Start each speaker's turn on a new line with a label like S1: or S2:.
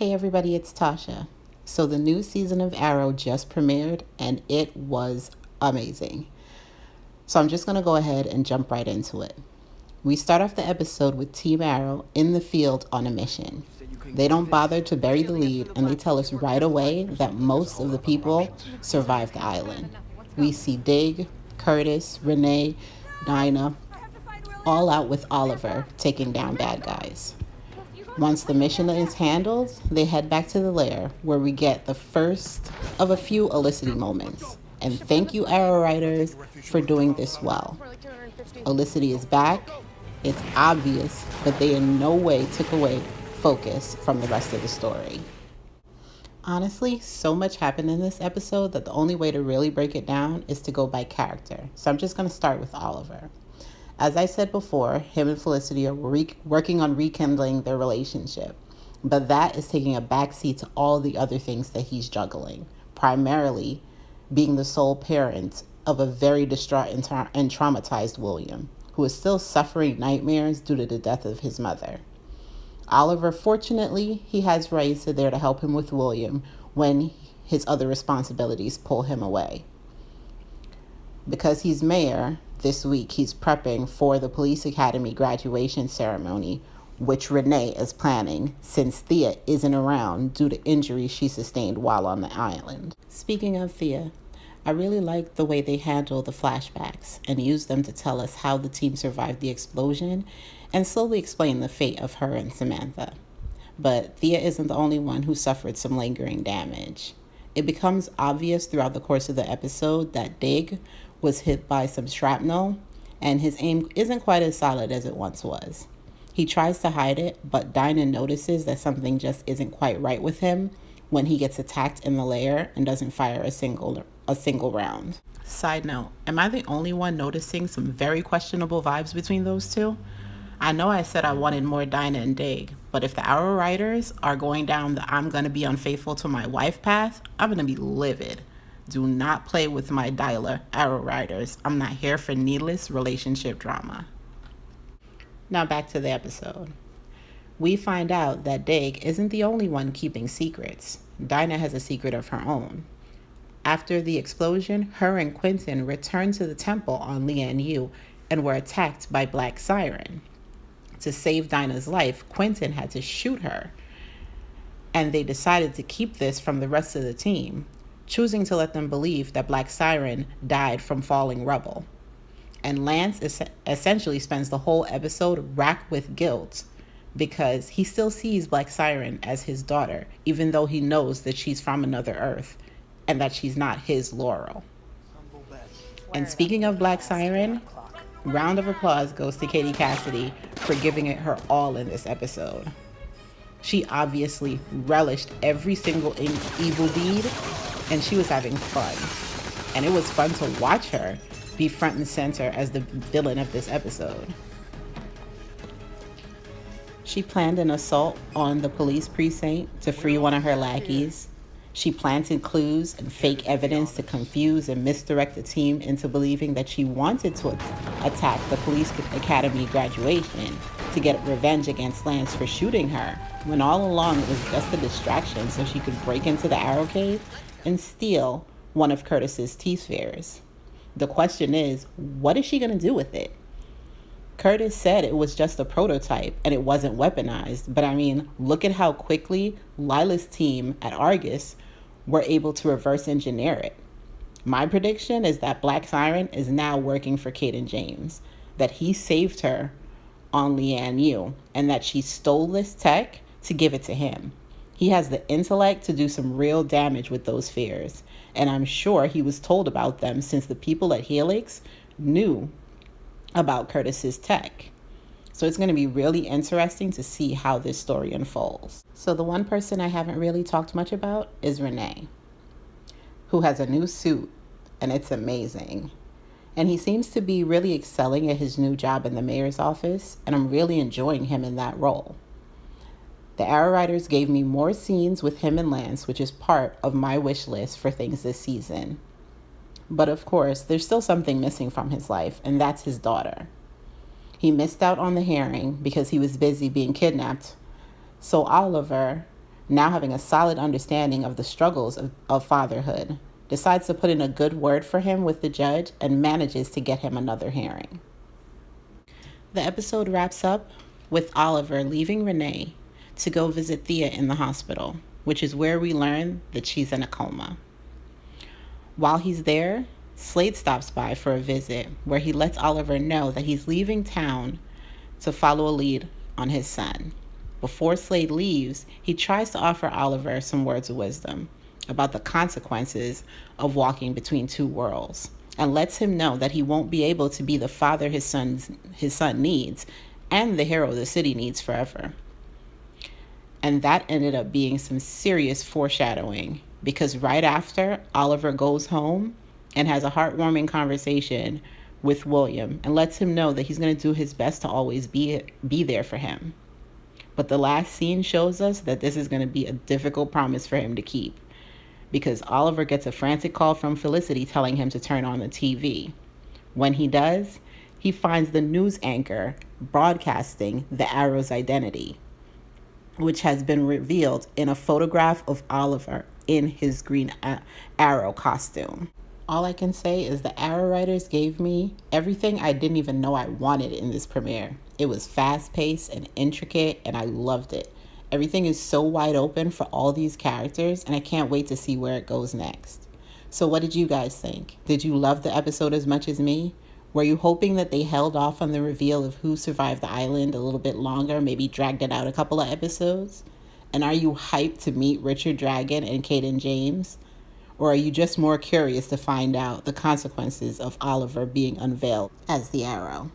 S1: Hey everybody, it's Tasha. So the new season of Arrow just premiered and it was amazing. So I'm just going to go ahead and jump right into it. We start off the episode with Team Arrow in the field on a mission. They don't bother to bury the lead and they tell us right away that most of the people survived the island. We see Dig, Curtis, Renee, Dinah, all out with Oliver taking down bad guys. Once the mission is handled, they head back to the lair where we get the first of a few Olicity moments. And thank you, Arrow writers, for doing this well. Olicity is back. It's obvious, but they in no way took away focus from the rest of the story. Honestly, so much happened in this episode that the only way to really break it down is to go by character. So I'm just going to start with Oliver. As I said before, him and Felicity are working on rekindling their relationship, but that is taking a backseat to all the other things that he's juggling, primarily being the sole parent of a very distraught and traumatized William, who is still suffering nightmares due to the death of his mother. Oliver, fortunately, he has Raisa there to help him with William when his other responsibilities pull him away. Because he's mayor, this week he's prepping for the police academy graduation ceremony, which Renee is planning since Thea isn't around due to injuries she sustained while on the island. Speaking of Thea, I really like the way they handle the flashbacks and use them to tell us how the team survived the explosion and slowly explain the fate of her and Samantha. But Thea isn't the only one who suffered some lingering damage. It becomes obvious throughout the course of the episode that Dig was hit by some shrapnel, and his aim isn't quite as solid as it once was. He tries to hide it, but Dinah notices that something just isn't quite right with him when he gets attacked in the lair and doesn't fire a single round. Side note, am I the only one noticing some very questionable vibes between those two? I know I said I wanted more Dinah and Dig, but if the Arrow writers are going down the I'm gonna be unfaithful to my wife path, I'm gonna be livid. Do not play with my dialer, Arrow writers. I'm not here for needless relationship drama. Now back to the episode. We find out that Dig isn't the only one keeping secrets. Dinah has a secret of her own. After the explosion, her and Quentin returned to the temple on Lian Yu and were attacked by Black Siren. To save Dinah's life, Quentin had to shoot her, and they decided to keep this from the rest of the team, choosing to let them believe that Black Siren died from falling rubble. And Lance essentially spends the whole episode racked with guilt because he still sees Black Siren as his daughter, even though he knows that she's from another Earth and that she's not his Laurel. And speaking of Black Siren, round of applause goes to Katie Cassidy for giving it her all in this episode. She obviously relished every single evil deed, and she was having fun. And it was fun to watch her be front and center as the villain of this episode. She planned an assault on the police precinct to free one of her lackeys. She planted clues and fake evidence to confuse and misdirect the team into believing that she wanted to attack the police academy graduation to get revenge against Lance for shooting her, when all along it was just a distraction so she could break into the Arrow Cave and steal one of Curtis's T-spheres. The question is, what is she going to do with it? Curtis said it was just a prototype and it wasn't weaponized, but I mean, look at how quickly Lila's team at Argus were able to reverse engineer it. My prediction is that Black Siren is now working for Caden James, that he saved her on Lian Yu, and that she stole this tech to give it to him. He has the intellect to do some real damage with those spheres, and I'm sure he was told about them since the people at Helix knew about Curtis's tech. So it's going to be really interesting to see how this story unfolds. So the one person I haven't really talked much about is Renee, who has a new suit, and it's amazing. And he seems to be really excelling at his new job in the mayor's office, and I'm really enjoying him in that role. The Arrow writers gave me more scenes with him and Lance, which is part of my wish list for things this season. But of course, there's still something missing from his life, and that's his daughter. He missed out on the hearing because he was busy being kidnapped. So Oliver now having a solid understanding of the struggles of fatherhood, decides to put in a good word for him with the judge and manages to get him another hearing. The episode wraps up with Oliver leaving Renee to go visit Thea in the hospital, which is where we learn that she's in a coma. While he's there, Slade stops by for a visit where he lets Oliver know that he's leaving town to follow a lead on his son. Before Slade leaves, he tries to offer Oliver some words of wisdom about the consequences of walking between two worlds, and lets him know that he won't be able to be the father his son needs and the hero the city needs forever. And that ended up being some serious foreshadowing, because right after, Oliver goes home and has a heartwarming conversation with William and lets him know that he's going to do his best to always be there for him. But the last scene shows us that this is going to be a difficult promise for him to keep, because Oliver gets a frantic call from Felicity telling him to turn on the TV. When he does, he finds the news anchor broadcasting the Arrow's identity, which has been revealed in a photograph of Oliver in his Green Arrow costume. All I can say is the Arrow writers gave me everything I didn't even know I wanted in this premiere. It was fast-paced and intricate, and I loved it. Everything is so wide open for all these characters, and I can't wait to see where it goes next. So what did you guys think? Did you love the episode as much as me? Were you hoping that they held off on the reveal of who survived the island a little bit longer, maybe dragged it out a couple of episodes? And are you hyped to meet Richard Dragon and Kaden James? Or are you just more curious to find out the consequences of Oliver being unveiled as the Arrow?